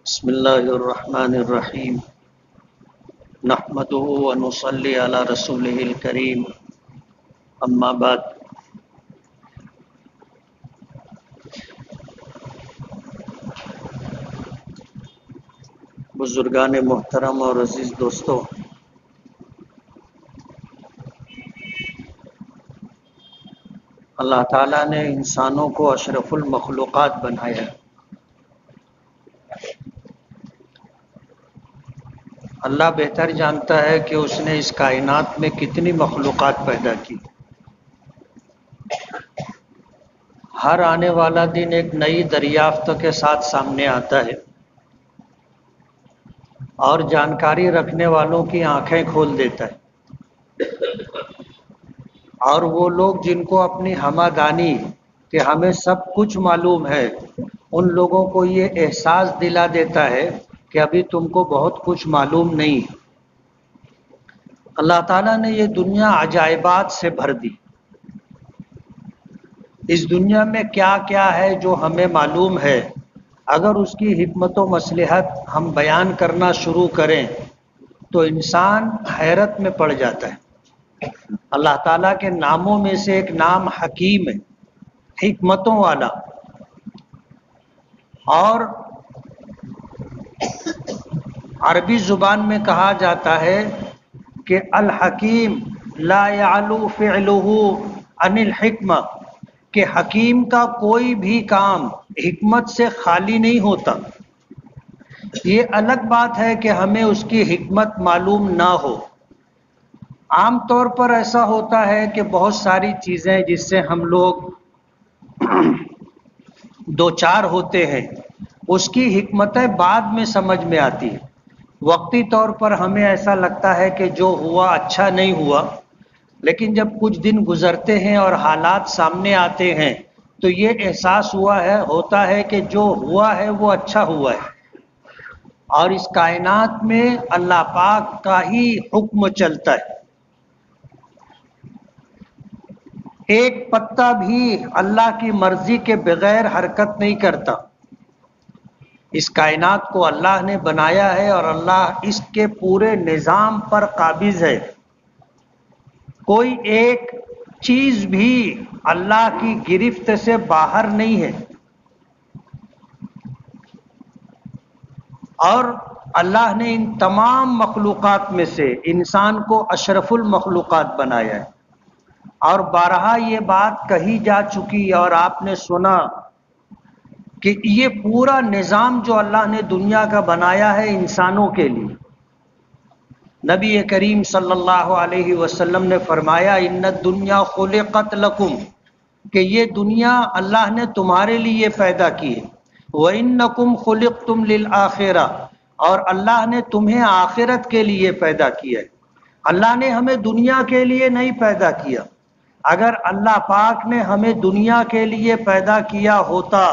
بسم اللہ الرحمن الرحیم نحمدہ ونصلی علی رسولہ الکریم اما بعد بزرگان محترم اور عزیز دوستو، اللہ تعالیٰ نے انسانوں کو اشرف المخلوقات بنایا ہے۔ اللہ بہتر جانتا ہے کہ اس نے اس کائنات میں کتنی مخلوقات پیدا کی۔ ہر آنے والا دن ایک نئی دریافت کے ساتھ سامنے آتا ہے اور جانکاری رکھنے والوں کی آنکھیں کھول دیتا ہے، اور وہ لوگ جن کو اپنی ہمدانی کہ ہمیں سب کچھ معلوم ہے، ان لوگوں کو یہ احساس دلا دیتا ہے کہ ابھی تم کو بہت کچھ معلوم نہیں۔ اللہ تعالیٰ نے یہ دنیا عجائبات سے بھر دی۔ اس دنیا میں کیا کیا ہے جو ہمیں معلوم ہے، اگر اس کی حکمت و مصلحت ہم بیان کرنا شروع کریں تو انسان حیرت میں پڑ جاتا ہے۔ اللہ تعالیٰ کے ناموں میں سے ایک نام حکیم ہے، حکمتوں والا، اور عربی زبان میں کہا جاتا ہے کہ الحکیم لا یعلو فعلہ عن الحکمہ، کہ حکیم کا کوئی بھی کام حکمت سے خالی نہیں ہوتا۔ یہ الگ بات ہے کہ ہمیں اس کی حکمت معلوم نہ ہو۔ عام طور پر ایسا ہوتا ہے کہ بہت ساری چیزیں جس سے ہم لوگ دوچار ہوتے ہیں، اس کی حکمتیں بعد میں سمجھ میں آتی ہیں۔ وقتی طور پر ہمیں ایسا لگتا ہے کہ جو ہوا اچھا نہیں ہوا، لیکن جب کچھ دن گزرتے ہیں اور حالات سامنے آتے ہیں تو یہ احساس ہوتا ہے کہ جو ہوا ہے وہ اچھا ہوا ہے، اور اس کائنات میں اللہ پاک کا ہی حکم چلتا ہے۔ ایک پتا بھی اللہ کی مرضی کے بغیر حرکت نہیں کرتا۔ اس کائنات کو اللہ نے بنایا ہے اور اللہ اس کے پورے نظام پر قابض ہے۔ کوئی ایک چیز بھی اللہ کی گرفت سے باہر نہیں ہے، اور اللہ نے ان تمام مخلوقات میں سے انسان کو اشرف المخلوقات بنایا ہے۔ اور بارہا یہ بات کہی جا چکی اور آپ نے سنا کہ یہ پورا نظام جو اللہ نے دنیا کا بنایا ہے انسانوں کے لیے۔ نبی کریم صلی اللہ علیہ وسلم نے فرمایا ان الدنیا خلقت لکم، کہ یہ دنیا اللہ نے تمہارے لیے پیدا کی ہے۔ وَإِنَّكُمْ خُلِقْتُمْ لِلْآخِرَةِ، اور اللہ نے تمہیں آخرت کے لیے پیدا کیا ہے۔ اللہ نے ہمیں دنیا کے لیے نہیں پیدا کیا۔ اگر اللہ پاک نے ہمیں دنیا کے لیے پیدا کیا ہوتا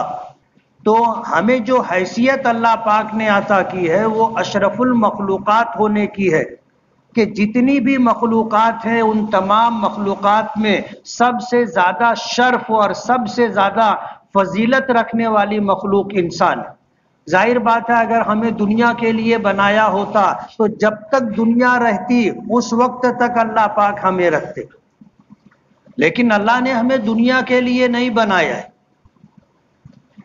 تو ہمیں جو حیثیت اللہ پاک نے عطا کی ہے وہ اشرف المخلوقات ہونے کی ہے، کہ جتنی بھی مخلوقات ہیں ان تمام مخلوقات میں سب سے زیادہ شرف اور سب سے زیادہ فضیلت رکھنے والی مخلوق انسان ہے۔ ظاہر بات ہے اگر ہمیں دنیا کے لیے بنایا ہوتا تو جب تک دنیا رہتی اس وقت تک اللہ پاک ہمیں رکھتے، لیکن اللہ نے ہمیں دنیا کے لیے نہیں بنایا ہے۔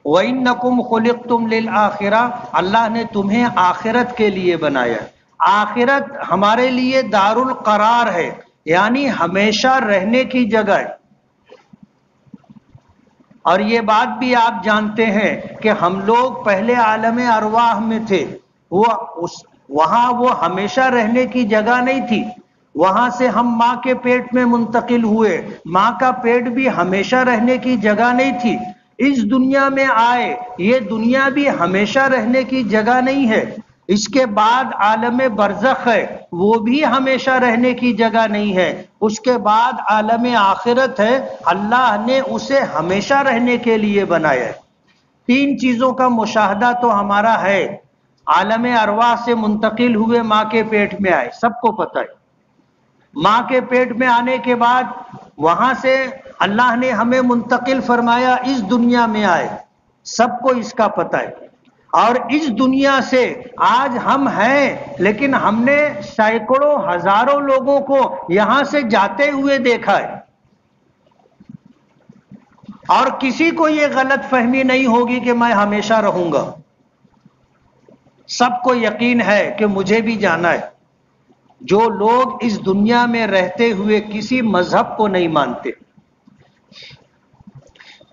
وَإِنَّكُمْ خُلِقْتُمْ لِلْآخِرَةِ، اللہ نے تمہیں آخرت کے لیے بنایا ہے۔ آخرت ہمارے لیے دار القرار ہے، یعنی ہمیشہ رہنے کی جگہ ہے۔ اور یہ بات بھی آپ جانتے ہیں کہ ہم لوگ پہلے عالم ارواح میں تھے، وہاں وہ ہمیشہ رہنے کی جگہ نہیں تھی۔ وہاں سے ہم ماں کے پیٹ میں منتقل ہوئے، ماں کا پیٹ بھی ہمیشہ رہنے کی جگہ نہیں تھی۔ اس دنیا میں آئے، یہ دنیا بھی ہمیشہ رہنے کی جگہ نہیں ہے۔ اس کے بعد عالم برزخ ہے، وہ بھی ہمیشہ رہنے کی جگہ نہیں ہے۔ اس کے بعد عالم آخرت ہے، اللہ نے اسے ہمیشہ رہنے کے لیے بنایا ہے۔ تین چیزوں کا مشاہدہ تو ہمارا ہے۔ عالم ارواح سے منتقل ہوئے، ماں کے پیٹ میں آئے، سب کو پتہ ہے۔ ماں کے پیٹ میں آنے کے بعد وہاں سے اللہ نے ہمیں منتقل فرمایا، اس دنیا میں آئے، سب کو اس کا پتہ ہے۔ اور اس دنیا سے آج ہم ہیں، لیکن ہم نے سینکڑوں ہزاروں لوگوں کو یہاں سے جاتے ہوئے دیکھا ہے، اور کسی کو یہ غلط فہمی نہیں ہوگی کہ میں ہمیشہ رہوں گا۔ سب کو یقین ہے کہ مجھے بھی جانا ہے۔ جو لوگ اس دنیا میں رہتے ہوئے کسی مذہب کو نہیں مانتے،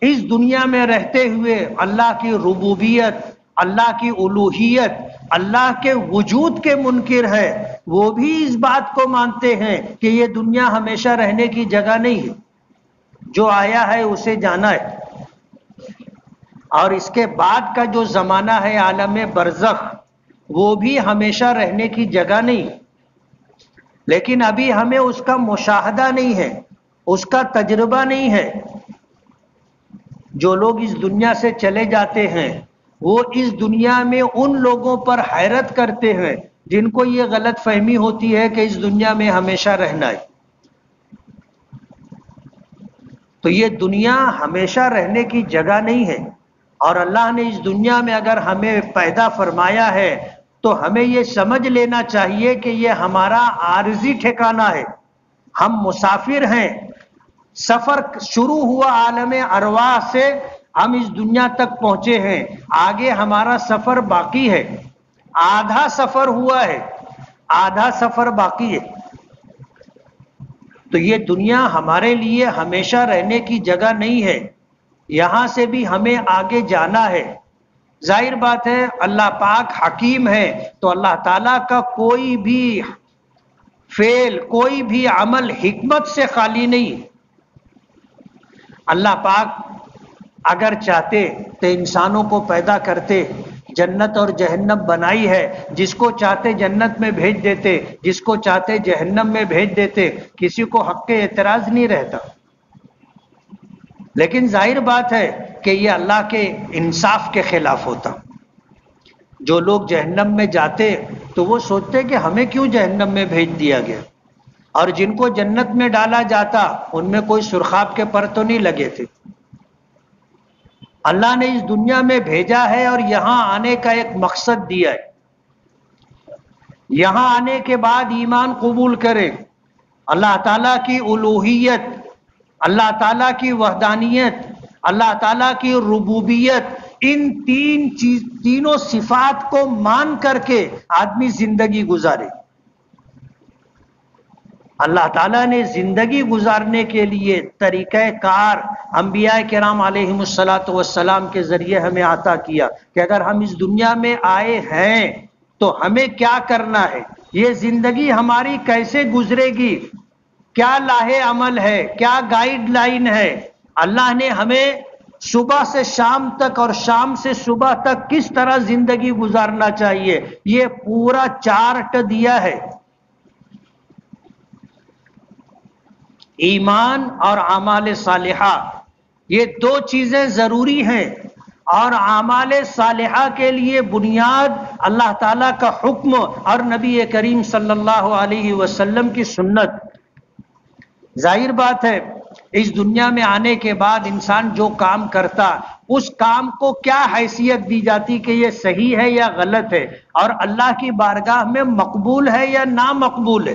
اس دنیا میں رہتے ہوئے اللہ کی ربوبیت، اللہ کی الوہیت، اللہ کے وجود کے منکر ہے، وہ بھی اس بات کو مانتے ہیں کہ یہ دنیا ہمیشہ رہنے کی جگہ نہیں ہے، جو آیا ہے اسے جانا ہے، اور اس کے بعد کا جو زمانہ ہے عالم برزخ، وہ بھی ہمیشہ رہنے کی جگہ نہیں، لیکن ابھی ہمیں اس کا مشاہدہ نہیں ہے، اس کا تجربہ نہیں ہے۔ جو لوگ اس دنیا سے چلے جاتے ہیں وہ اس دنیا میں ان لوگوں پر حیرت کرتے ہیں جن کو یہ غلط فہمی ہوتی ہے کہ اس دنیا میں ہمیشہ رہنا ہے۔ تو یہ دنیا ہمیشہ رہنے کی جگہ نہیں ہے، اور اللہ نے اس دنیا میں اگر ہمیں پیدا فرمایا ہے تو ہمیں یہ سمجھ لینا چاہیے کہ یہ ہمارا عارضی ٹھکانہ ہے، ہم مسافر ہیں۔ سفر شروع ہوا عالم ارواح سے، ہم اس دنیا تک پہنچے ہیں، آگے ہمارا سفر باقی ہے، آدھا سفر ہوا ہے، آدھا سفر باقی ہے۔ تو یہ دنیا ہمارے لیے ہمیشہ رہنے کی جگہ نہیں ہے، یہاں سے بھی ہمیں آگے جانا ہے۔ ظاہر بات ہے اللہ پاک حکیم ہے، تو اللہ تعالیٰ کا کوئی بھی فعل، کوئی بھی عمل حکمت سے خالی نہیں۔ اللہ پاک اگر چاہتے تو انسانوں کو پیدا کرتے، جنت اور جہنم بنائی ہے، جس کو چاہتے جنت میں بھیج دیتے، جس کو چاہتے جہنم میں بھیج دیتے، کسی کو حق اعتراض نہیں رہتا۔ لیکن ظاہر بات ہے کہ یہ اللہ کے انصاف کے خلاف ہوتا۔ جو لوگ جہنم میں جاتے تو وہ سوچتے کہ ہمیں کیوں جہنم میں بھیج دیا گیا، اور جن کو جنت میں ڈالا جاتا ان میں کوئی سرخاب کے پر تو نہیں لگے تھے۔ اللہ نے اس دنیا میں بھیجا ہے اور یہاں آنے کا ایک مقصد دیا ہے، یہاں آنے کے بعد ایمان قبول کرے، اللہ تعالیٰ کی الوہیت، اللہ تعالیٰ کی وحدانیت، اللہ تعالیٰ کی ربوبیت، ان تینوں صفات کو مان کر کے آدمی زندگی گزارے۔ اللہ تعالیٰ نے زندگی گزارنے کے لیے طریقہ کار انبیاء کرام علیہم السلام کے ذریعے ہمیں عطا کیا کہ اگر ہم اس دنیا میں آئے ہیں تو ہمیں کیا کرنا ہے، یہ زندگی ہماری کیسے گزرے گی، کیا لاہے عمل ہے، کیا گائیڈ لائن ہے۔ اللہ نے ہمیں صبح سے شام تک اور شام سے صبح تک کس طرح زندگی گزارنا چاہیے، یہ پورا چارٹ دیا ہے۔ ایمان اور اعمال صالحہ یہ دو چیزیں ضروری ہیں، اور اعمال صالحہ کے لیے بنیاد اللہ تعالیٰ کا حکم اور نبی کریم صلی اللہ علیہ وسلم کی سنت۔ ظاہر بات ہے اس دنیا میں آنے کے بعد انسان جو کام کرتا اس کام کو کیا حیثیت دی جاتی کہ یہ صحیح ہے یا غلط ہے، اور اللہ کی بارگاہ میں مقبول ہے یا نامقبول ہے،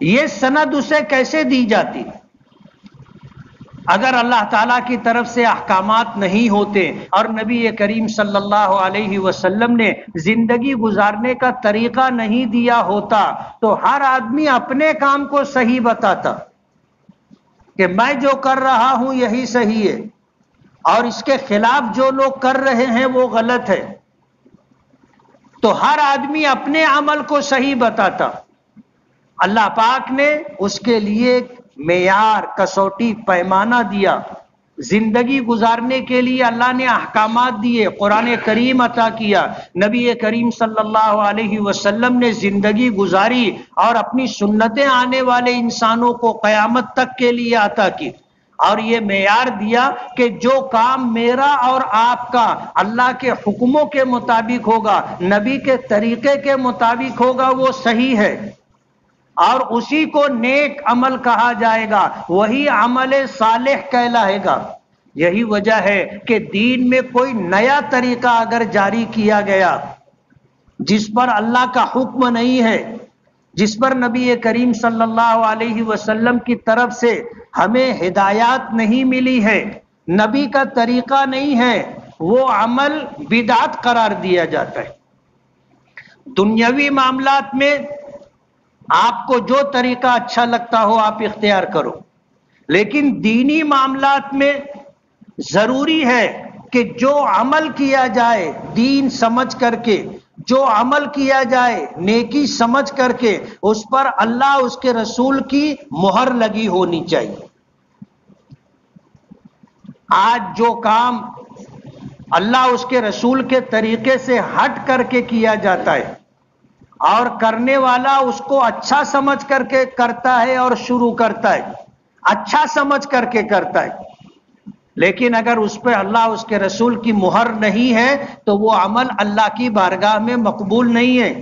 یہ سند اسے کیسے دی جاتی؟ اگر اللہ تعالیٰ کی طرف سے احکامات نہیں ہوتے اور نبی کریم صلی اللہ علیہ وسلم نے زندگی گزارنے کا طریقہ نہیں دیا ہوتا تو ہر آدمی اپنے کام کو صحیح بتاتا کہ میں جو کر رہا ہوں یہی صحیح ہے، اور اس کے خلاف جو لوگ کر رہے ہیں وہ غلط ہے، تو ہر آدمی اپنے عمل کو صحیح بتاتا۔ اللہ پاک نے اس کے لیے معیار، کسوٹی، پیمانہ دیا۔ زندگی گزارنے کے لیے اللہ نے احکامات دیے، قرآن کریم عطا کیا، نبی کریم صلی اللہ علیہ وسلم نے زندگی گزاری اور اپنی سنتیں آنے والے انسانوں کو قیامت تک کے لیے عطا کی، اور یہ معیار دیا کہ جو کام میرا اور آپ کا اللہ کے حکموں کے مطابق ہوگا، نبی کے طریقے کے مطابق ہوگا، وہ صحیح ہے، اور اسی کو نیک عمل کہا جائے گا، وہی عمل صالح کہلائے گا۔ یہی وجہ ہے کہ دین میں کوئی نیا طریقہ اگر جاری کیا گیا جس پر اللہ کا حکم نہیں ہے، جس پر نبی کریم صلی اللہ علیہ وسلم کی طرف سے ہمیں ہدایات نہیں ملی ہے، نبی کا طریقہ نہیں ہے، وہ عمل بدعت قرار دیا جاتا ہے۔ دنیاوی معاملات میں آپ کو جو طریقہ اچھا لگتا ہو آپ اختیار کرو، لیکن دینی معاملات میں ضروری ہے کہ جو عمل کیا جائے دین سمجھ کر کے، جو عمل کیا جائے نیکی سمجھ کر کے، اس پر اللہ اس کے رسول کی مہر لگی ہونی چاہیے۔ آج جو کام اللہ اس کے رسول کے طریقے سے ہٹ کر کے کیا جاتا ہے اور کرنے والا اس کو اچھا سمجھ کر کے کرتا ہے اور شروع کرتا ہے، اچھا سمجھ کر کے کرتا ہے، لیکن اگر اس پہ اللہ اس کے رسول کی مہر نہیں ہے تو وہ عمل اللہ کی بارگاہ میں مقبول نہیں ہے۔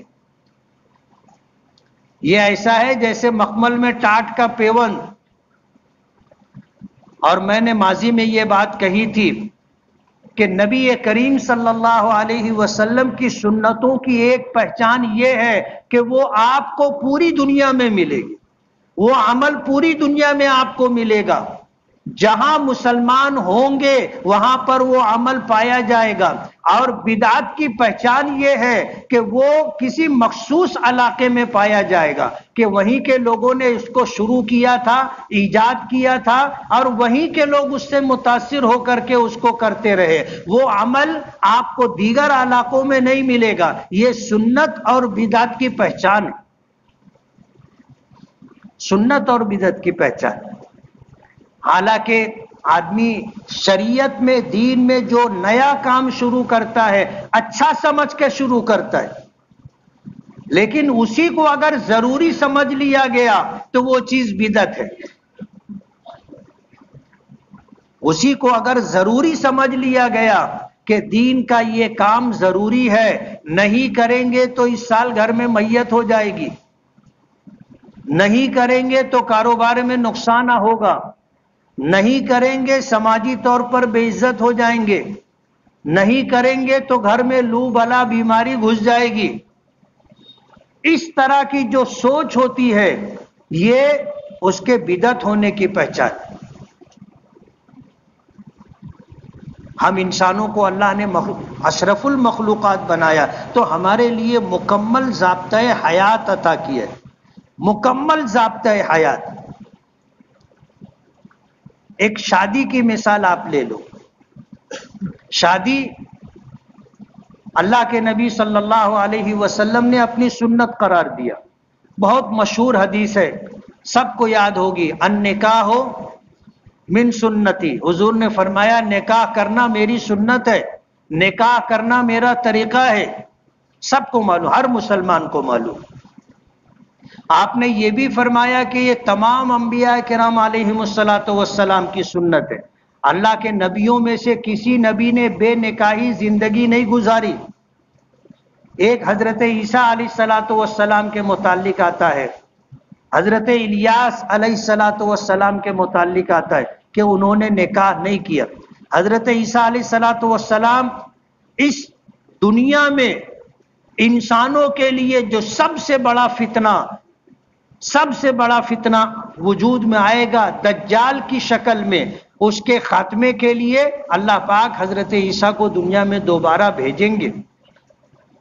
یہ ایسا ہے جیسے مخمل میں ٹاٹ کا پیوند، اور میں نے ماضی میں یہ بات کہی تھی کہ نبی کریم صلی اللہ علیہ وسلم کی سنتوں کی ایک پہچان یہ ہے کہ وہ آپ کو پوری دنیا میں ملے گی، وہ عمل پوری دنیا میں آپ کو ملے گا، جہاں مسلمان ہوں گے وہاں پر وہ عمل پایا جائے گا۔ اور بدعت کی پہچان یہ ہے کہ وہ کسی مخصوص علاقے میں پایا جائے گا کہ وہیں کے لوگوں نے اس کو شروع کیا تھا، ایجاد کیا تھا، اور وہیں کے لوگ اس سے متاثر ہو کر کے اس کو کرتے رہے۔ وہ عمل آپ کو دیگر علاقوں میں نہیں ملے گا۔ یہ سنت اور بدعت کی پہچان ہے، سنت اور بدعت کی پہچان۔ حالانکہ آدمی شریعت میں، دین میں جو نیا کام شروع کرتا ہے اچھا سمجھ کے شروع کرتا ہے، لیکن اسی کو اگر ضروری سمجھ لیا گیا تو وہ چیز بدعت ہے۔ اسی کو اگر ضروری سمجھ لیا گیا کہ دین کا یہ کام ضروری ہے، نہیں کریں گے تو اس سال گھر میں میت ہو جائے گی، نہیں کریں گے تو کاروبار میں نقصان ہوگا، نہیں کریں گے سماجی طور پر بے عزت ہو جائیں گے، نہیں کریں گے تو گھر میں لو بلا بیماری گھس جائے گی، اس طرح کی جو سوچ ہوتی ہے یہ اس کے بدعت ہونے کی پہچان۔ ہم انسانوں کو اللہ نے اشرف المخلوقات بنایا تو ہمارے لیے مکمل ضابطۂ حیات عطا کیا ہے، مکمل ضابطۂ حیات۔ ایک شادی کی مثال آپ لے لو، شادی اللہ کے نبی صلی اللہ علیہ وسلم نے اپنی سنت قرار دیا، بہت مشہور حدیث ہے، سب کو یاد ہوگی، النکاح من سنتی۔ حضور نے فرمایا نکاح کرنا میری سنت ہے، نکاح کرنا میرا طریقہ ہے، سب کو معلوم، ہر مسلمان کو معلوم۔ آپ نے یہ بھی فرمایا کہ یہ تمام انبیاء کرام علیہم الصلاۃ والسلام کی سنت ہے، اللہ کے نبیوں میں سے کسی نبی نے بے نکاحی زندگی نہیں گزاری۔ ایک حضرت عیسیٰ علیہ الصلاۃ والسلام کے متعلق آتا ہے، حضرت الیاس علیہ الصلاۃ والسلام کے متعلق آتا ہے کہ انہوں نے نکاح نہیں کیا۔ حضرت عیسیٰ علیہ الصلاۃ والسلام اس دنیا میں انسانوں کے لیے جو سب سے بڑا فتنہ وجود میں آئے گا دجال کی شکل میں، اس کے خاتمے کے لیے اللہ پاک حضرت عیسیٰ کو دنیا میں دوبارہ بھیجیں گے۔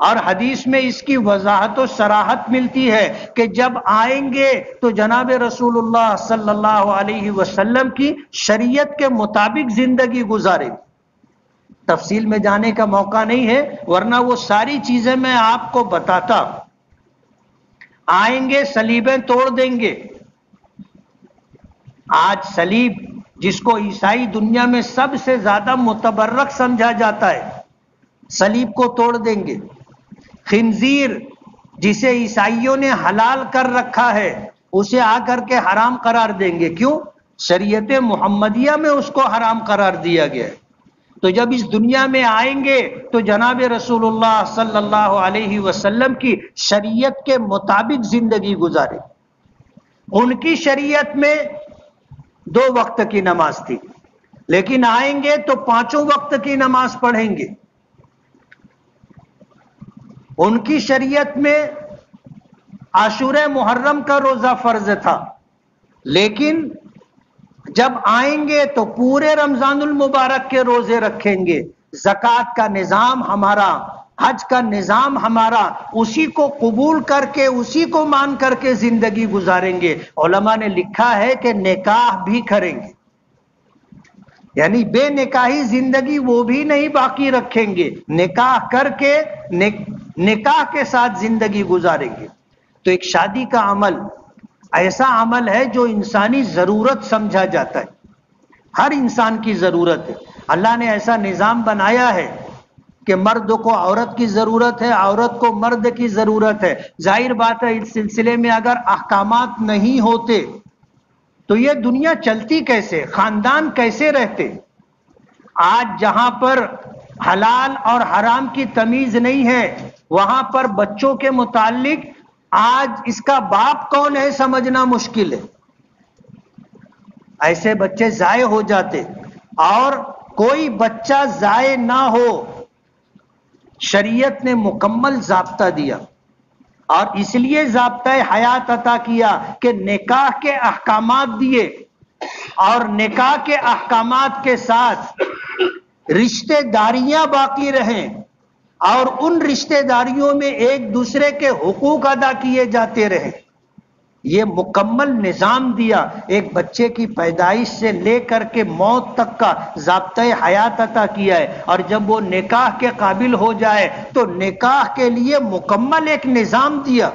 اور حدیث میں اس کی وضاحت و صراحت ملتی ہے کہ جب آئیں گے تو جناب رسول اللہ صلی اللہ علیہ وسلم کی شریعت کے مطابق زندگی گزارے۔ تفصیل میں جانے کا موقع نہیں ہے ورنہ وہ ساری چیزیں میں آپ کو بتاتا۔ آئیں گے صلیبیں توڑ دیں گے۔ آج صلیب جس کو عیسائی دنیا میں سب سے زیادہ متبرک سمجھا جاتا ہے، صلیب کو توڑ دیں گے۔ خنزیر جسے عیسائیوں نے حلال کر رکھا ہے اسے آ کر کے حرام قرار دیں گے۔ کیوں؟ شریعت محمدیہ میں اس کو حرام قرار دیا گیا ہے۔ تو جب اس دنیا میں آئیں گے تو جناب رسول اللہ صلی اللہ علیہ وسلم کی شریعت کے مطابق زندگی گزارے۔ ان کی شریعت میں 2 وقت کی نماز تھی، لیکن آئیں گے تو 5 وقت کی نماز پڑھیں گے. ان کی شریعت میں عاشورہ محرم کا روزہ فرض تھا، لیکن جب آئیں گے تو پورے رمضان المبارک کے روزے رکھیں گے. زکوٰۃ کا نظام ہمارا، حج کا نظام ہمارا، اسی کو قبول کر کے اسی کو مان کر کے زندگی گزاریں گے. علماء نے لکھا ہے کہ نکاح بھی کریں گے، یعنی بے نکاحی زندگی وہ بھی نہیں باقی رکھیں گے، نکاح کر کے نکاح کے ساتھ زندگی گزاریں گے. تو ایک شادی کا عمل ایسا عمل ہے جو انسانی ضرورت سمجھا جاتا ہے، ہر انسان کی ضرورت ہے. اللہ نے ایسا نظام بنایا ہے کہ مرد کو عورت کی ضرورت ہے، عورت کو مرد کی ضرورت ہے. ظاہر بات ہے اس سلسلے میں اگر احکامات نہیں ہوتے تو یہ دنیا چلتی کیسے، خاندان کیسے رہتے. آج جہاں پر حلال اور حرام کی تمیز نہیں ہے، وہاں پر بچوں کے متعلق آج اس کا باپ کون ہے سمجھنا مشکل ہے. ایسے بچے ضائع ہو جاتے، اور کوئی بچہ ضائع نہ ہو شریعت نے مکمل ضابطہ دیا، اور اس لیے ضابطۂ حیات عطا کیا کہ نکاح کے احکامات دیے، اور نکاح کے احکامات کے ساتھ رشتہ داریاں باقی رہیں، اور ان رشتہ داریوں میں ایک دوسرے کے حقوق ادا کیے جاتے رہیں. یہ مکمل نظام دیا، ایک بچے کی پیدائش سے لے کر کے موت تک کا ضابطۂ حیات عطا کیا ہے. اور جب وہ نکاح کے قابل ہو جائے تو نکاح کے لیے مکمل ایک نظام دیا،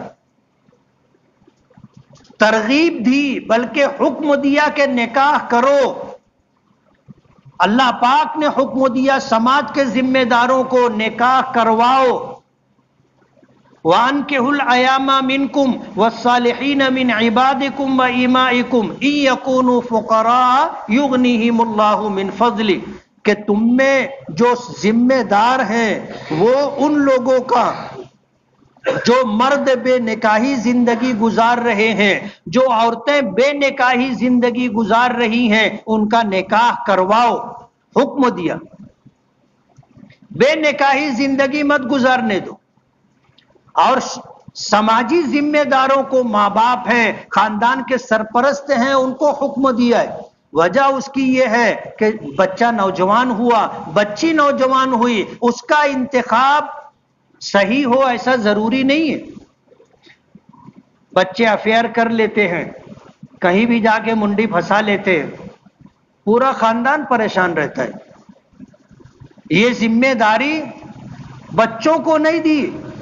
ترغیب دی، بلکہ حکم دیا کہ نکاح کرو. اللہ پاک نے حکم دیا سماج کے ذمہ داروں کو نکاح کرواؤ. وَأَنكِحُوا الْأَيَامَ مِنكُمْ وَالصَّالِحِينَ مِنْ عِبَادِكُمْ وَإِمَائِكُمْ إِنْ يَكُونُوا فُقَرَاءَ يُغْنِهِمُ اللَّهُ مِنْ فَضْلِهِ، کہ تم میں جو ذمہ دار ہیں وہ ان لوگوں کا جو مرد بے نکاحی زندگی گزار رہے ہیں، جو عورتیں بے نکاحی زندگی گزار رہی ہیں، ان کا نکاح کرواؤ. حکم دیا، بے نکاحی زندگی مت گزارنے دو. اور سماجی ذمہ داروں کو، ماں باپ ہیں، خاندان کے سرپرست ہیں، ان کو حکم دیا ہے. وجہ اس کی یہ ہے کہ بچہ نوجوان ہوا، بچی نوجوان ہوئی، اس کا انتخاب صحیح ہو ایسا ضروری نہیں ہے. بچے افیئر کر لیتے ہیں، کہیں بھی جا کے منڈی پھنسا لیتے ہیں، پورا خاندان پریشان رہتا ہے. یہ ذمہ داری بچوں کو نہیں دی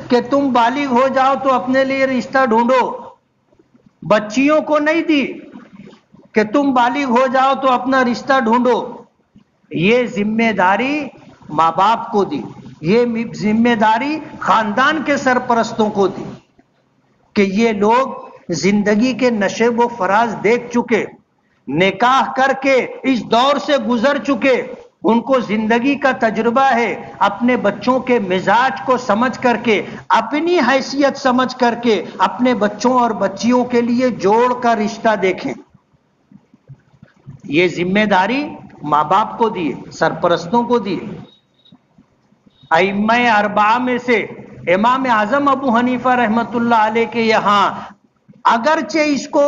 کہ تم بالغ ہو جاؤ تو اپنے لیے رشتہ ڈھونڈو، بچیوں کو نہیں دی کہ تم بالغ ہو جاؤ تو اپنا رشتہ ڈھونڈو. یہ ذمہ داری ماں باپ کو دی، یہ ذمہ داری خاندان کے سرپرستوں کو دی کہ یہ لوگ زندگی کے نشیب و فراز دیکھ چکے، نکاح کر کے اس دور سے گزر چکے، ان کو زندگی کا تجربہ ہے. اپنے بچوں کے مزاج کو سمجھ کر کے، اپنی حیثیت سمجھ کر کے اپنے بچوں اور بچیوں کے لیے جوڑ کا رشتہ دیکھیں. یہ ذمہ داری ماں باپ کو دیے، سرپرستوں کو دیے. ائمہ اربعہ میں سے امام اعظم ابو حنیفہ رحمۃ اللہ علیہ کے یہاں اگرچہ اس کو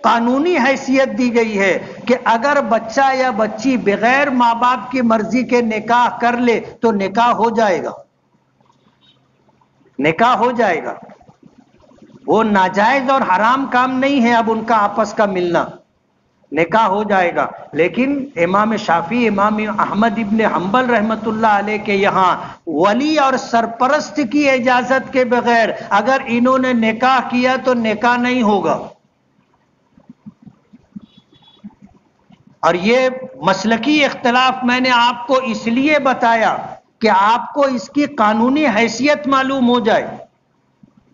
قانونی حیثیت دی گئی ہے کہ اگر بچہ یا بچی بغیر ماں باپ کی مرضی کے نکاح کر لے تو نکاح ہو جائے گا، نکاح ہو جائے گا. وہ ناجائز اور حرام کام نہیں ہے اب ان کا آپس کا ملنا، نکاح ہو جائے گا. لیکن امام شافعی، امام احمد ابن حنبل رحمۃ اللہ علیہ کے یہاں ولی اور سرپرست کی اجازت کے بغیر اگر انہوں نے نکاح کیا تو نکاح نہیں ہوگا. اور یہ مسلکی اختلاف میں نے آپ کو اس لیے بتایا کہ آپ کو اس کی قانونی حیثیت معلوم ہو جائے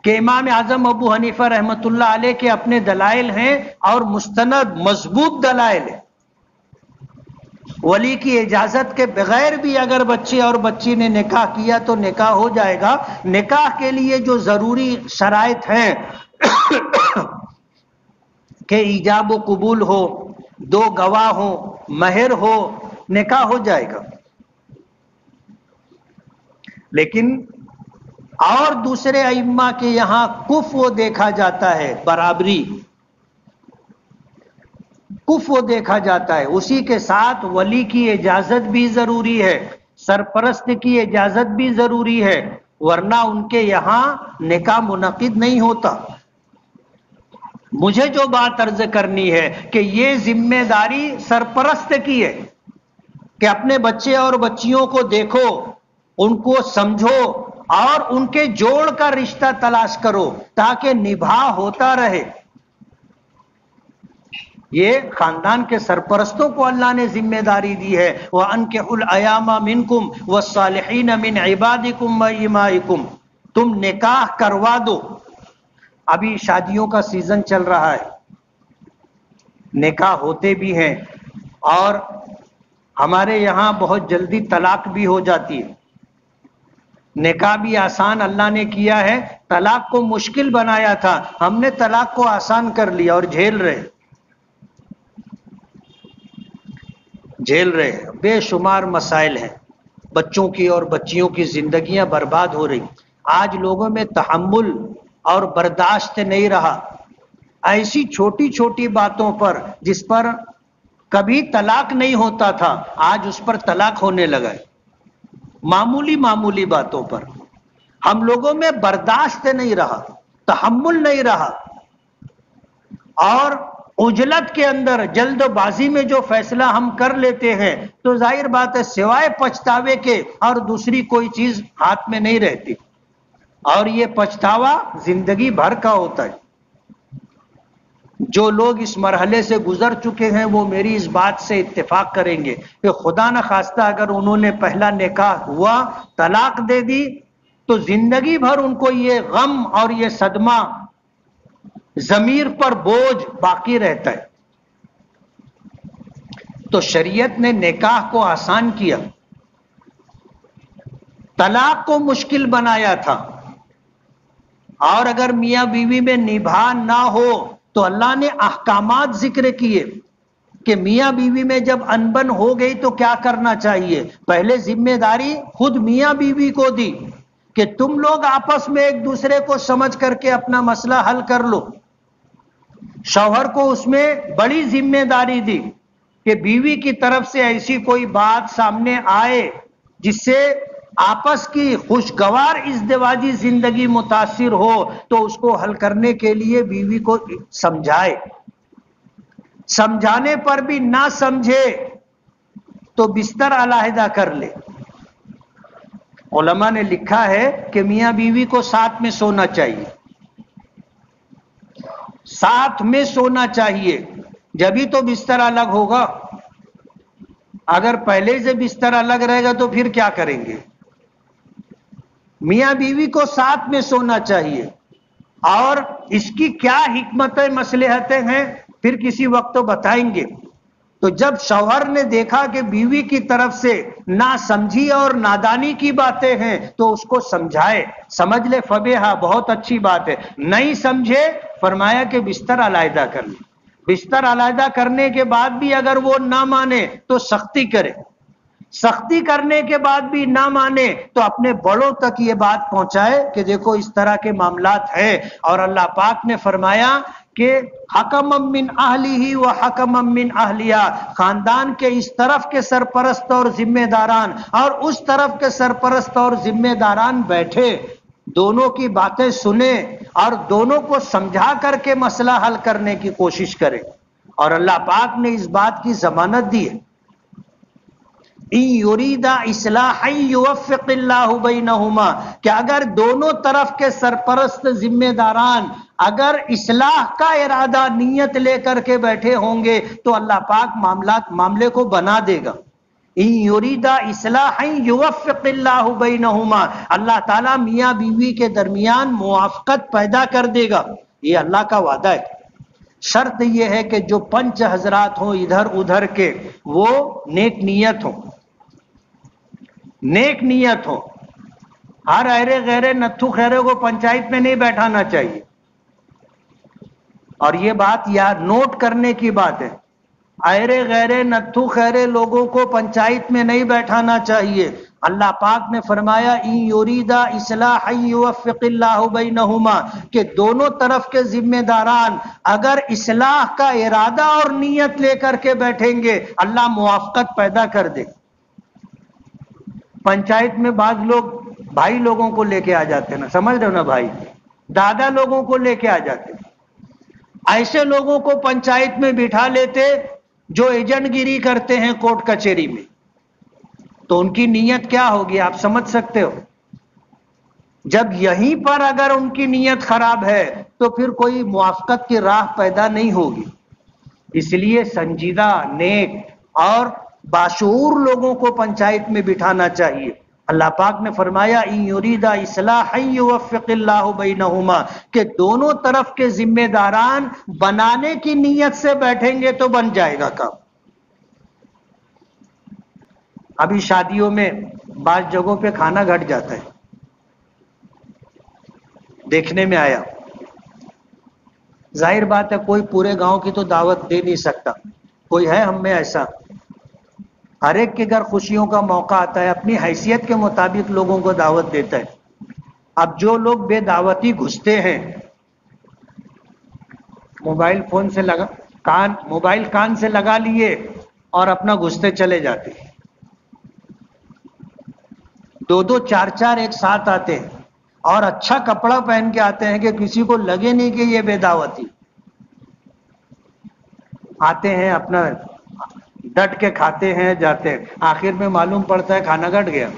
کہ امام اعظم ابو حنیفہ رحمۃ اللہ علیہ کے اپنے دلائل ہیں اور مستند مضبوط دلائل ہیں. ولی کی اجازت کے بغیر بھی اگر بچے اور بچی نے نکاح کیا تو نکاح ہو جائے گا. نکاح کے لیے جو ضروری شرائط ہیں کہ ایجاب و قبول ہو، 2 گواہ ہو، مہر ہو، نکاح ہو جائے گا. لیکن اور دوسرے ائمہ کے یہاں کفو دیکھا جاتا ہے، برابری، کفو دیکھا جاتا ہے. اسی کے ساتھ ولی کی اجازت بھی ضروری ہے، سرپرست کی اجازت بھی ضروری ہے، ورنہ ان کے یہاں نکاح منعقد نہیں ہوتا. مجھے جو بات عرض کرنی ہے کہ یہ ذمہ داری سرپرست کی ہے کہ اپنے بچے اور بچیوں کو دیکھو، ان کو سمجھو اور ان کے جوڑ کا رشتہ تلاش کرو تاکہ نبھا ہوتا رہے. یہ خاندان کے سرپرستوں کو اللہ نے ذمہ داری دی ہے. وَأَنكِحُوا الْأَيَامَ مِنكُمْ وَالصَّالِحِينَ مِنْ عِبَادِكُمْ وَإِمَائِكُمْ. تم نکاح کروا دو. ابھی شادیوں کا سیزن چل رہا ہے، نکاح ہوتے بھی ہیں اور ہمارے یہاں بہت جلدی طلاق بھی ہو جاتی ہے. نکاح بھی آسان اللہ نے کیا ہے، طلاق کو مشکل بنایا تھا، ہم نے طلاق کو آسان کر لیا اور جھیل رہے بے شمار مسائل ہیں. بچوں کی اور بچیوں کی زندگیاں برباد ہو رہی. آج لوگوں میں تحمل اور برداشت نہیں رہا. ایسی چھوٹی چھوٹی باتوں پر جس پر کبھی طلاق نہیں ہوتا تھا آج اس پر طلاق ہونے لگا ہے. معمولی باتوں پر ہم لوگوں میں برداشت نہیں رہا، تحمل نہیں رہا، اور عجلت کے اندر جلد بازی میں جو فیصلہ ہم کر لیتے ہیں تو ظاہر بات ہے سوائے پچھتاوے کے اور دوسری کوئی چیز ہاتھ میں نہیں رہتی، اور یہ پچھتاوا زندگی بھر کا ہوتا ہے. جو لوگ اس مرحلے سے گزر چکے ہیں وہ میری اس بات سے اتفاق کریں گے کہ خدا نہ خواستہ اگر انہوں نے پہلا نکاح ہوا طلاق دے دی تو زندگی بھر ان کو یہ غم اور یہ صدمہ ضمیر پر بوجھ باقی رہتا ہے. تو شریعت نے نکاح کو آسان کیا، طلاق کو مشکل بنایا تھا. اور اگر میاں بیوی میں نبھا نہ ہو تو اللہ نے احکامات ذکر کیے کہ میاں بیوی میں جب انبن ہو گئی تو کیا کرنا چاہیے. پہلے ذمہ داری خود میاں بیوی کو دی کہ تم لوگ آپس میں ایک دوسرے کو سمجھ کر کے اپنا مسئلہ حل کر لو. شوہر کو اس میں بڑی ذمہ داری دی کہ بیوی کی طرف سے ایسی کوئی بات سامنے آئے جس سے آپس کی خوشگوار ازدواجی زندگی متاثر ہو تو اس کو حل کرنے کے لیے بیوی کو سمجھائے. سمجھانے پر بھی نہ سمجھے تو بستر علیحدہ کر لے. علماء نے لکھا ہے کہ میاں بیوی کو ساتھ میں سونا چاہیے، ساتھ میں سونا چاہیے، جبھی تو بستر الگ ہوگا. اگر پہلے سے بستر الگ رہے گا تو پھر کیا کریں گے. میاں بیوی کو ساتھ میں سونا چاہیے. اور اس کی کیا حکمتیں مصلحتیں ہیں پھر کسی وقت تو بتائیں گے. تو جب شوہر نے دیکھا کہ بیوی کی طرف سے ناسمجھی اور نادانی کی باتیں ہیں تو اس کو سمجھائے. سمجھ لے فبیہا، بہت اچھی بات ہے. نہیں سمجھے فرمایا کہ بستر علیحدہ کر لے. بستر علیحدہ کرنے کے بعد بھی اگر وہ نہ مانے تو سختی کرے. سختی کرنے کے بعد بھی نہ مانے تو اپنے بڑوں تک یہ بات پہنچائے کہ دیکھو اس طرح کے معاملات ہیں. اور اللہ پاک نے فرمایا کہ حکم من اہلہ و حکم من اہلیہ، خاندان کے اس طرف کے سرپرست اور ذمہ داران اور اس طرف کے سرپرست اور ذمہ داران بیٹھے، دونوں کی باتیں سنیں اور دونوں کو سمجھا کر کے مسئلہ حل کرنے کی کوشش کریں. اور اللہ پاک نے اس بات کی ضمانت دی ہے ان یریدا اصلاحا یوفق اللہ بینہما، کہ اگر دونوں طرف کے سرپرست ذمہ داران اگر اصلاح کا ارادہ نیت لے کر کے بیٹھے ہوں گے تو اللہ پاک معاملے کو بنا دے گا. ان یریدا اصلاحا یوفق اللہ بینہما، اللہ تعالیٰ میاں بیوی کے درمیان موافقت پیدا کر دے گا. یہ اللہ کا وعدہ ہے. شرط یہ ہے کہ جو پنچ حضرات ہوں ادھر ادھر کے وہ نیک نیت ہوں، نیک نیت ہو. ہر ایرے غیرے نتھو خیرے کو پنچایت میں نہیں بیٹھانا چاہیے. اور یہ بات یاد نوٹ کرنے کی بات ہے ایرے غیرے نتھو خیرے لوگوں کو پنچایت میں نہیں بیٹھانا چاہیے۔ اللہ پاک نے فرمایا ان یریدا اصلاحا یوفق اللہ بینہما، کہ دونوں طرف کے ذمہ داران اگر اصلاح کا ارادہ اور نیت لے کر کے بیٹھیں گے اللہ موافقت پیدا کر دے۔ پنچایت میں بعض لوگ بھائی لوگوں کو لے کے آ جاتے ہیں نا، سمجھ رہے ہو نا بھائی، دادا لوگوں کو لے کے آ جاتے ہیں، ایسے لوگوں کو پنچایت میں بٹھا لیتے جو ایجنٹ گیری کرتے ہیں کورٹ کچہری میں، تو ان کی نیت کیا ہوگی آپ سمجھ سکتے ہو۔ جب یہیں پر اگر ان کی نیت خراب ہے تو پھر کوئی موافقت کی راہ پیدا نہیں ہوگی۔ اس لیے سنجیدہ، نیک اور باشعور لوگوں کو پنچایت میں بٹھانا چاہیے۔ اللہ پاک نے فرمایا ان یریدا اصلاحا یوفق اللہ بینہما، کہ دونوں طرف کے ذمہ داران بنانے کی نیت سے بیٹھیں گے تو بن جائے گا کام۔ ابھی شادیوں میں بعض جگہوں پہ کھانا گھٹ جاتا ہے، دیکھنے میں آیا، ظاہر بات ہے کوئی پورے گاؤں کی تو دعوت دے نہیں سکتا، کوئی ہے ہم میں ایسا، ہر ایک کے گھر خوشیوں کا موقع آتا ہے، اپنی حیثیت کے مطابق لوگوں کو دعوت دیتا ہے۔ اب جو لوگ بے دعوتی گھستے ہیں، موبائل فون سے موبائل کان سے لگا لیے اور اپنا گھستے چلے جاتے، دو دو چار چار ایک ساتھ آتے ہیں اور اچھا کپڑا پہن کے آتے ہیں کہ کسی کو لگے نہیں کہ یہ بے دعوتی، آتے ہیں اپنا ڈٹ کے کھاتے ہیں جاتے ہیں، آخر میں معلوم پڑتا ہے کھانا گھٹ گیا۔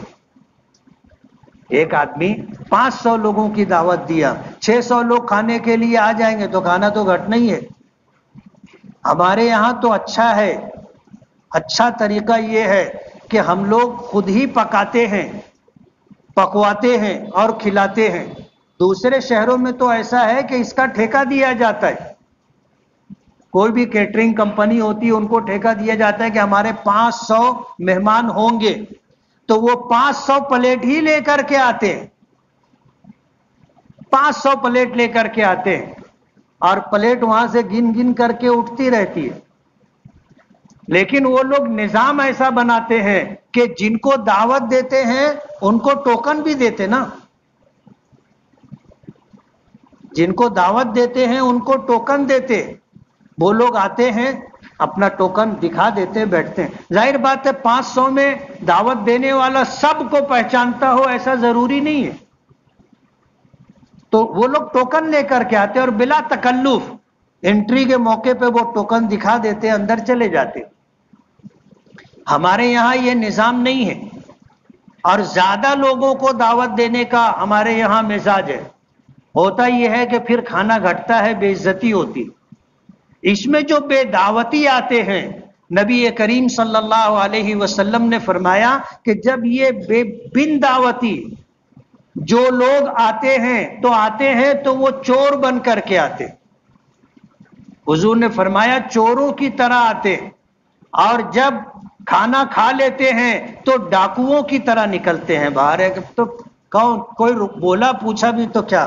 ایک آدمی 500 لوگوں کی دعوت دیا، 600 لوگ کھانے کے لیے آ جائیں گے تو کھانا تو گھٹ نہیں ہے۔ ہمارے یہاں تو اچھا ہے، اچھا طریقہ یہ ہے کہ ہم لوگ خود ہی پکاتے ہیں، پکواتے ہیں اور کھلاتے ہیں۔ دوسرے شہروں میں تو ایسا ہے کہ اس کا ٹھیکہ دیا جاتا ہے، کوئی بھی کیٹرنگ کمپنی ہوتی ہے ان کو ٹھیکہ دیا جاتا ہے کہ ہمارے 500 مہمان ہوں گے تو وہ 500 پلیٹ ہی لے کر کے آتے ہیں، 500 پلیٹ لے کر کے آتے ہیں، اور پلیٹ وہاں سے گن گن کر کے اٹھتی رہتی ہے۔ لیکن وہ لوگ نظام ایسا بناتے ہیں کہ جن کو دعوت دیتے ہیں ان کو ٹوکن بھی دیتے نا، جن کو دعوت دیتے ہیں ان کو ٹوکن دیتے، وہ لوگ آتے ہیں اپنا ٹوکن دکھا دیتے بیٹھتے ہیں۔ ظاہر بات ہے 500 میں دعوت دینے والا سب کو پہچانتا ہو ایسا ضروری نہیں ہے، تو وہ لوگ ٹوکن لے کر کے آتے اور بلا تکلف انٹری کے موقع پہ وہ ٹوکن دکھا دیتے اندر چلے جاتے۔ ہمارے یہاں یہ نظام نہیں ہے، اور زیادہ لوگوں کو دعوت دینے کا ہمارے یہاں مزاج ہے، ہوتا یہ ہے کہ پھر کھانا گھٹتا ہے، بے عزتی ہوتی۔ اس میں جو بے دعوتی آتے ہیں، نبی کریم صلی اللہ علیہ وسلم نے فرمایا کہ جب یہ بن دعوتی جو لوگ آتے ہیں تو وہ چور بن کر کے آتے، حضور نے فرمایا چوروں کی طرح آتے، اور جب کھانا کھا لیتے ہیں تو ڈاکوؤں کی طرح نکلتے ہیں باہر۔ ہے تو کوئی بولا پوچھا بھی تو کیا،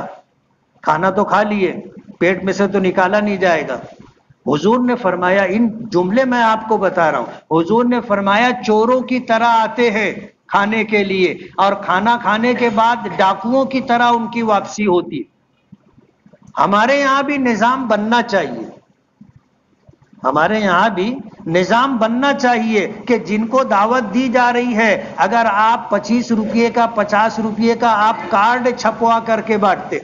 کھانا تو کھا لیے، پیٹ میں سے تو نکالا نہیں جائے گا۔ حضور نے فرمایا، ان جملے میں آپ کو بتا رہا ہوں، حضور نے فرمایا چوروں کی طرح آتے ہیں کھانے کے لیے، اور کھانا کھانے کے بعد ڈاکوؤں کی طرح ان کی واپسی ہوتی۔ ہمارے یہاں بھی نظام بننا چاہیے، ہمارے یہاں بھی نظام بننا چاہیے کہ جن کو دعوت دی جا رہی ہے، اگر آپ 25 روپئے کا 50 روپئے کا آپ کارڈ چھپوا کر کے بانٹتے،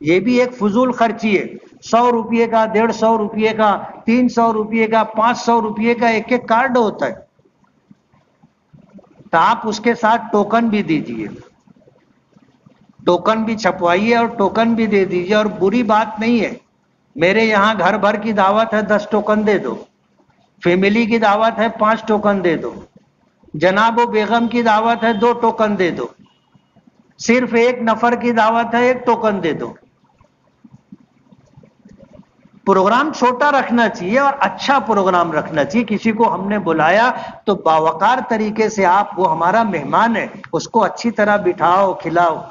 یہ بھی ایک فضول خرچی ہے۔ 100 روپئے کا، 150 روپئے کا، 300 روپئے کا، 500 روپئے کا ایک ایک کارڈ ہوتا ہے، تو آپ اس کے ساتھ ٹوکن بھی دیجیے، ٹوکن بھی چھپوائیے اور ٹوکن بھی دے دیجیے۔ اور بری بات نہیں ہے، میرے یہاں گھر بھر کی دعوت ہے 10 ٹوکن دے دو، فیملی کی دعوت ہے 5 ٹوکن دے دو، جناب و بیگم کی دعوت ہے 2 ٹوکن دے دو، صرف ایک نفر کی دعوت ہے 1 ٹوکن دے دو۔ پروگرام چھوٹا رکھنا چاہیے اور اچھا پروگرام رکھنا چاہیے۔ کسی کو ہم نے بلایا تو باوقار طریقے سے وہ ہمارا مہمان ہے، اس کو اچھی طرح بٹھاؤ، کھلاؤ۔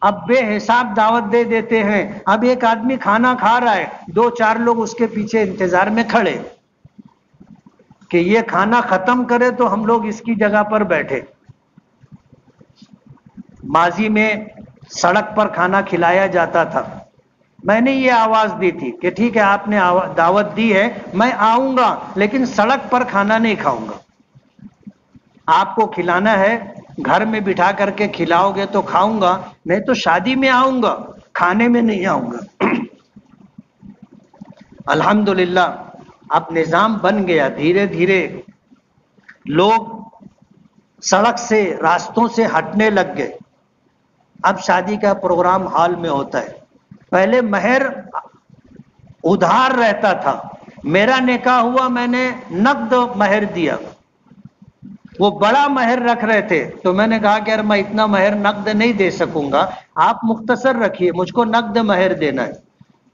اب بے حساب دعوت دے دیتے ہیں، اب ایک آدمی کھانا کھا رہا ہے، 2-4 لوگ اس کے پیچھے انتظار میں کھڑے، کہ یہ کھانا ختم کرے تو ہم لوگ اس کی جگہ پر بیٹھے. ماضی میں سڑک پر کھانا کھلایا جاتا تھا. میں نے یہ آواز دی تھی کہ ٹھیک ہے آپ نے دعوت دی ہے، میں آؤں گا لیکن سڑک پر کھانا نہیں کھاؤں گا. آپ کو کھلانا ہے گھر میں بٹھا کر کے کھلاؤ گے تو کھاؤں گا، نہیں تو شادی میں آؤں گا، کھانے میں نہیں آؤں گا. الحمدللہ اب نظام بن گیا، دھیرے دھیرے لوگ سڑک سے راستوں سے ہٹنے لگ گئے. اب شادی کا پروگرام ہال میں ہوتا ہے. پہلے مہر ادھار رہتا تھا. میرا نکاح ہوا، میں نے نقد مہر دیا. وہ بڑا مہر رکھ رہے تھے تو میں نے کہا کہ یار میں اتنا مہر نقد نہیں دے سکوں گا، آپ مختصر رکھیے، مجھ کو نقد مہر دینا ہے.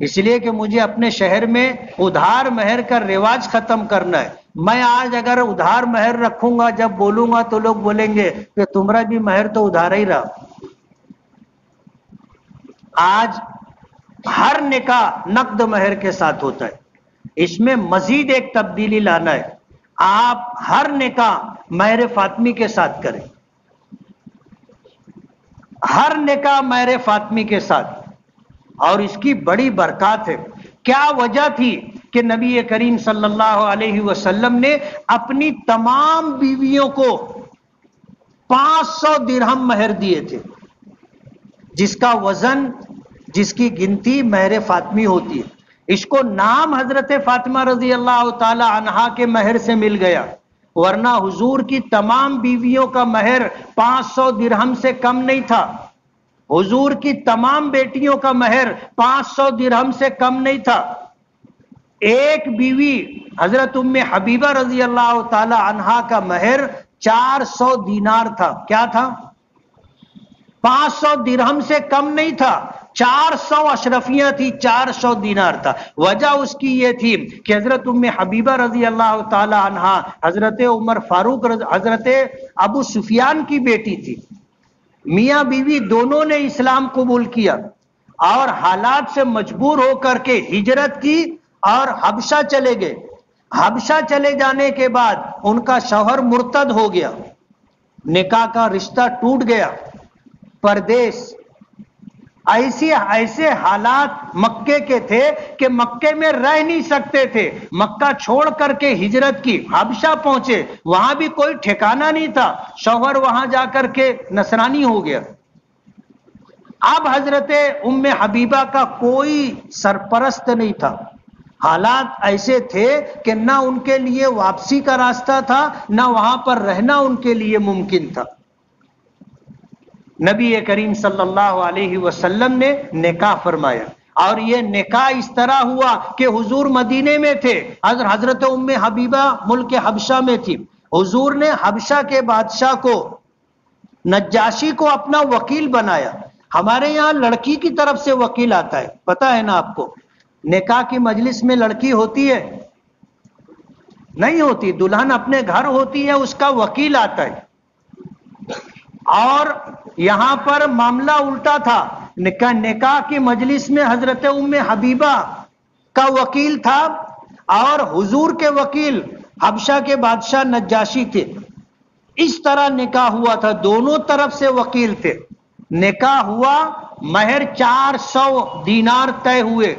اس لیے کہ مجھے اپنے شہر میں ادھار مہر کا رواج ختم کرنا ہے. میں آج اگر ادھار مہر رکھوں گا، جب بولوں گا تو لوگ بولیں گے کہ تمہارا بھی مہر تو ادھار ہی رہا. آج ہر نکاح نقد مہر کے ساتھ ہوتا ہے. اس میں مزید ایک تبدیلی لانا ہے، آپ ہر نکاح مہر فاطمی کے ساتھ کریں، ہر نکاح مہر فاطمی کے ساتھ. اور اس کی بڑی برکات ہے. کیا وجہ تھی کہ نبی کریم صلی اللہ علیہ وسلم نے اپنی تمام بیویوں کو 500 درہم مہر دیے تھے، جس کا وزن، جس کی گنتی مہر فاطمی ہوتی ہے. اس کو نام حضرت فاطمہ رضی اللہ تعالی عنہا کے مہر سے مل گیا، ورنہ حضور کی تمام بیویوں کا مہر 500 درہم سے کم نہیں تھا. حضور کی تمام بیٹیوں کا مہر 500 درہم سے کم نہیں تھا. ایک بیوی حضرت ام حبیبہ رضی اللہ تعالی عنہا کا مہر 400 دینار تھا. کیا تھا؟ 500 درہم سے کم نہیں تھا، 400 اشرفیاں تھی، 400 دینار تھا. وجہ اس کی یہ تھی کہ حضرت ام حبیبہ رضی اللہ تعالی عنہا حضرت عمر فاروق حضرت ابو سفیان کی بیٹی تھی. میاں بیوی دونوں نے اسلام قبول کیا اور حالات سے مجبور ہو کر کے ہجرت کی اور حبشہ چلے گئے. حبشہ چلے جانے کے بعد ان کا شوہر مرتد ہو گیا، نکاح کا رشتہ ٹوٹ گیا. پردیس، ایسے حالات مکے کے تھے کہ مکے میں رہ نہیں سکتے تھے. مکہ چھوڑ کر کے ہجرت کی، حبشہ پہنچے، وہاں بھی کوئی ٹھکانہ نہیں تھا. شوہر وہاں جا کر کے نصرانی ہو گیا. اب حضرت ام حبیبہ کا کوئی سرپرست نہیں تھا. حالات ایسے تھے کہ نہ ان کے لیے واپسی کا راستہ تھا، نہ وہاں پر رہنا ان کے لیے ممکن تھا. نبی کریم صلی اللہ علیہ وسلم نے نکاح فرمایا، اور یہ نکاح اس طرح ہوا کہ حضور مدینے میں تھے، حضرت ام حبیبہ ملک حبشہ میں تھی. حضور نے حبشہ کے بادشاہ کو، نجاشی کو اپنا وکیل بنایا. ہمارے یہاں لڑکی کی طرف سے وکیل آتا ہے، پتہ ہے نا آپ کو. نکاح کی مجلس میں لڑکی ہوتی ہے؟ نہیں ہوتی. دلہن اپنے گھر ہوتی ہے، اس کا وکیل آتا ہے. اور یہاں پر معاملہ الٹا تھا. نکاح کی مجلس میں حضرت ام حبیبہ کا وکیل تھا اور حضور کے وکیل حبشہ کے بادشاہ نجاشی تھے. اس طرح نکاح ہوا تھا، دونوں طرف سے وکیل تھے. نکاح ہوا، مہر 400 دینار طے ہوئے،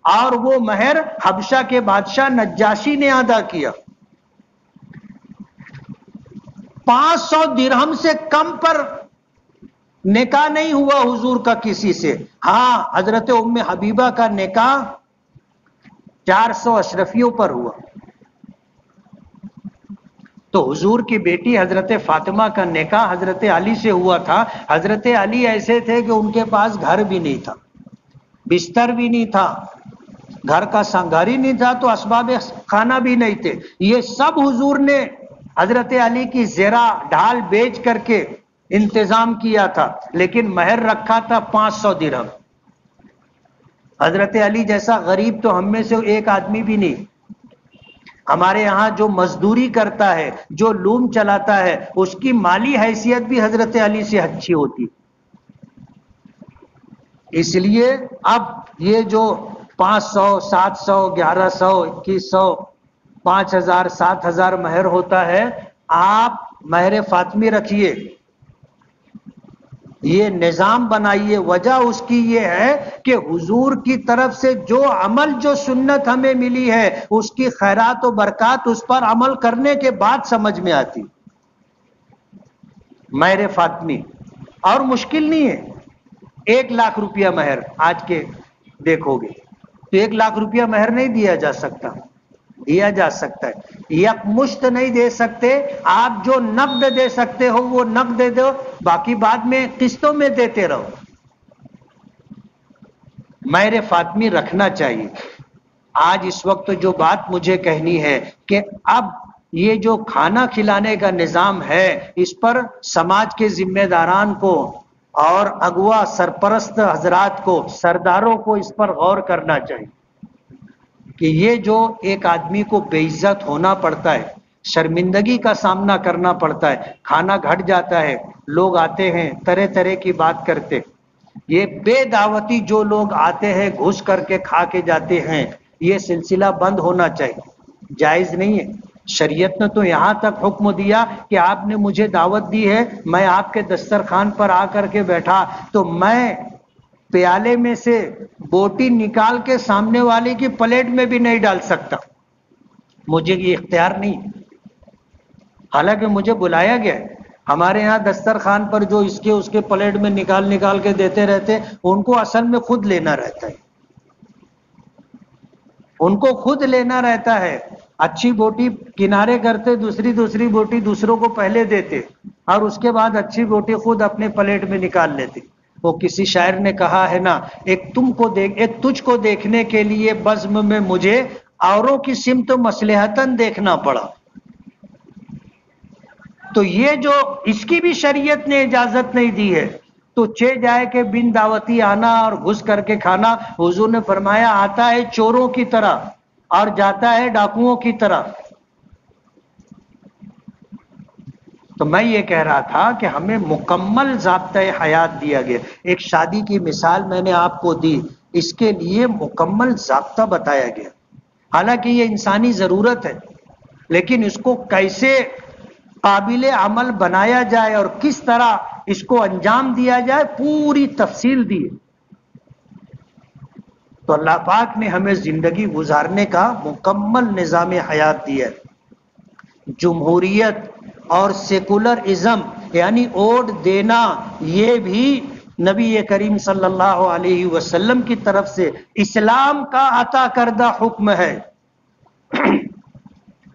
اور وہ مہر حبشہ کے بادشاہ نجاشی نے ادا کیا. 500 درہم سے کم پر نکاح نہیں ہوا حضور کا کسی سے. ہاں، حضرت ام حبیبہ کا نکاح 400 اشرفیوں پر ہوا. تو حضور کی بیٹی حضرت فاطمہ کا نکاح حضرت علی سے ہوا تھا. حضرت علی ایسے تھے کہ ان کے پاس گھر بھی نہیں تھا، بستر بھی نہیں تھا، گھر کا سنگھر ہی نہیں تھا، تو اسباب خانہ بھی نہیں تھے. یہ سب حضور نے حضرت علی کی زرہ ڈھال بیچ کر کے انتظام کیا تھا، لیکن مہر رکھا تھا 500 درہم. حضرت علی جیسا غریب تو ہم میں سے ایک آدمی بھی نہیں. ہمارے یہاں جو مزدوری کرتا ہے، جو لوم چلاتا ہے، اس کی مالی حیثیت بھی حضرت علی سے اچھی ہوتی. اس لیے اب یہ جو 500 700 1100 2100 5,000 7,000 مہر ہوتا ہے، آپ مہر فاطمی رکھیے، یہ نظام بنائیے۔ وجہ اس کی یہ ہے کہ حضور کی طرف سے جو عمل، جو سنت ہمیں ملی ہے، اس کی خیرات و برکات اس پر عمل کرنے کے بعد سمجھ میں آتی۔ مہر فاطمی اور مشکل نہیں ہے، 1,00,000 روپیہ مہر آج کے دیکھو گے تو 1,00,000 روپیہ مہر نہیں دیا جا سکتا، دیا جا سکتا ہے، یکمشت نہیں دے سکتے، آپ جو نقد دے سکتے ہو وہ نقد دے دو، باقی بعد میں قسطوں میں دیتے رہو۔ مہر فاطمی رکھنا چاہیے۔ آج اس وقت جو بات مجھے کہنی ہے کہ اب یہ جو کھانا کھلانے کا نظام ہے، اس پر سماج کے ذمہ داران کو اور اغوا سرپرست حضرات کو، سرداروں کو اس پر غور کرنا چاہیے کہ یہ جو ایک آدمی کو بے عزت ہونا پڑتا ہے، شرمندگی کا سامنا کرنا پڑتا ہے، کھانا گھٹ جاتا ہے، لوگ آتے ہیں طرح طرح کی بات کرتے، یہ بے دعوتی جو لوگ آتے ہیں گھس کر کے کھا کے جاتے ہیں، یہ سلسلہ بند ہونا چاہیے، جائز نہیں ہے۔ شریعت نے تو یہاں تک حکم دیا کہ آپ نے مجھے دعوت دی ہے، میں آپ کے دسترخوان پر آ کر کے بیٹھا تو میں پیالے میں سے بوٹی نکال کے سامنے والے کی پلیٹ میں بھی نہیں ڈال سکتا، مجھے یہ اختیار نہیں، حالانکہ مجھے بلایا گیا ہے۔ ہمارے ہاں دسترخوان پر جو اس کے پلیٹ میں نکال کے دیتے رہتے، ان کو اصل میں خود لینا رہتا ہے، ان کو خود لینا رہتا ہے۔ اچھی بوٹی کنارے کرتے، دوسری بوٹی دوسروں کو پہلے دیتے، اور اس کے بعد اچھی بوٹی خود اپنے پلیٹ میں نکال لیتے۔ وہ کسی شاعر نے کہا ہے نا، ایک تجھ کو دیکھنے کے لیے بزم میں مجھے اوروں کی سمت مصلحتاً دیکھنا پڑا۔ تو یہ جو اس کی بھی شریعت نے اجازت نہیں دی ہے، تو جائے کہ بن دعوتی آنا اور گھس کر کے کھانا، حضور نے فرمایا آتا ہے چوروں کی طرح اور جاتا ہے ڈاکوؤں کی طرح۔ تو میں یہ کہہ رہا تھا کہ ہمیں مکمل ضابطۂ حیات دیا گیا۔ ایک شادی کی مثال میں نے آپ کو دی، اس کے لیے مکمل ضابطہ بتایا گیا، حالانکہ یہ انسانی ضرورت ہے، لیکن اس کو کیسے قابل عمل بنایا جائے اور کس طرح اس کو انجام دیا جائے، پوری تفصیل دی۔ تو اللہ پاک نے ہمیں زندگی گزارنے کا مکمل نظام حیات دیا ہے۔ جمہوریت اور سیکولرازم یعنی ووٹ دینا، یہ بھی نبی کریم صلی اللہ علیہ وسلم کی طرف سے اسلام کا عطا کردہ حکم ہے۔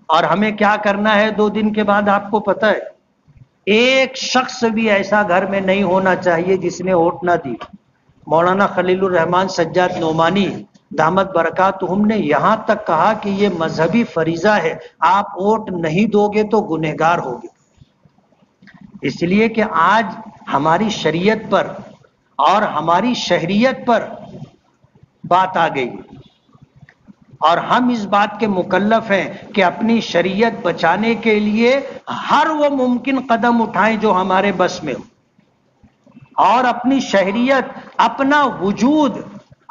اور ہمیں کیا کرنا ہے 2 دن کے بعد آپ کو پتہ ہے، ایک شخص بھی ایسا گھر میں نہیں ہونا چاہیے جس نے ووٹ نہ دی۔ مولانا خلیل الرحمن سجاد نعمانی دامت برکاتہم نے یہاں تک کہا کہ یہ مذہبی فریضہ ہے، آپ ووٹ نہیں دو گے تو گنہگار ہوگے۔ اس لیے کہ آج ہماری شریعت پر اور ہماری شہریت پر بات آ گئی، اور ہم اس بات کے مکلف ہیں کہ اپنی شریعت بچانے کے لیے ہر وہ ممکن قدم اٹھائیں جو ہمارے بس میں ہو، اور اپنی شہریت، اپنا وجود،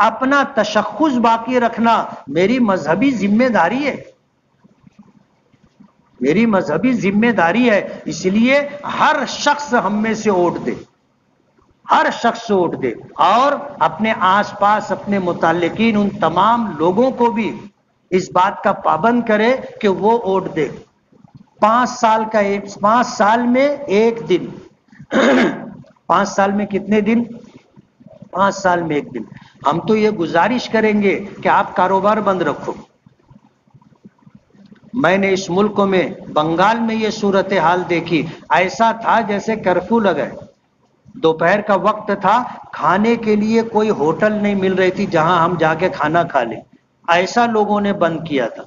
اپنا تشخص باقی رکھنا میری مذہبی ذمہ داری ہے، میری مذہبی ذمہ داری ہے۔ اس لیے ہر شخص ہم میں سے ووٹ دے، ہر شخص ووٹ دے، اور اپنے آس پاس اپنے متعلقین ان تمام لوگوں کو بھی اس بات کا پابند کرے کہ وہ ووٹ دے۔ 5 سال میں 1 دن 5 سال میں کتنے دن؟ 5 سال میں 1 دن۔ ہم تو یہ گزارش کریں گے کہ آپ کاروبار بند رکھو۔ میں نے اس ملک میں بنگال میں یہ صورتحال دیکھی، ایسا تھا جیسے کرفیو لگائے، دوپہر کا وقت تھا، کھانے کے لیے کوئی ہوٹل نہیں مل رہی تھی جہاں ہم جا کے کھانا کھا لیں، ایسا لوگوں نے بند کیا تھا۔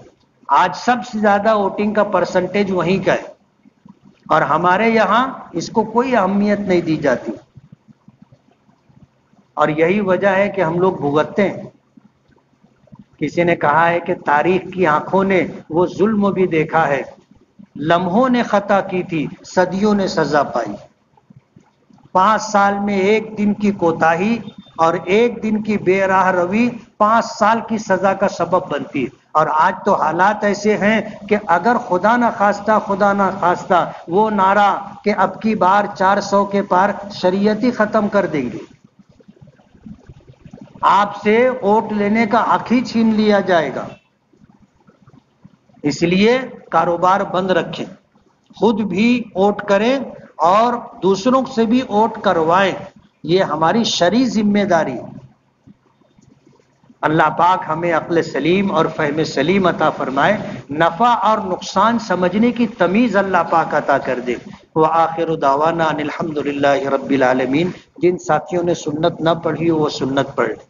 آج سب سے زیادہ ووٹنگ کا پرسنٹیج وہیں کا ہے، اور ہمارے یہاں اس کو کوئی اہمیت نہیں دی جاتی، اور یہی وجہ ہے کہ ہم لوگ بھگتتے ہیں۔ کسی نے کہا ہے کہ تاریخ کی آنکھوں نے وہ ظلم بھی دیکھا ہے، لمحوں نے خطا کی تھی، صدیوں نے سزا پائی۔ 5 سال میں 1 دن کی کوتاہی اور ایک دن کی بے راہ روی 5 سال کی سزا کا سبب بنتی ہے۔ اور آج تو حالات ایسے ہیں کہ اگر خدا نہ خواستہ وہ نعرہ کہ اب کی بار 400 کے پار شریعت ہی ختم کر دیں گے، آپ سے ووٹ لینے کا حق ہی چھین لیا جائے گا۔ اس لیے کاروبار بند رکھیں، خود بھی ووٹ کریں اور دوسروں سے بھی ووٹ کروائیں، یہ ہماری شرعی ذمہ داری ہے۔ اللہ پاک ہمیں عقل سلیم اور فہم سلیم عطا فرمائے، نفع اور نقصان سمجھنے کی تمیز اللہ پاک عطا کر دے۔ وآخر دعوانا ان الحمد للہ رب العالمین۔ جن ساتھیوں نے سنت نہ پڑھی وہ سنت پڑھ لیں۔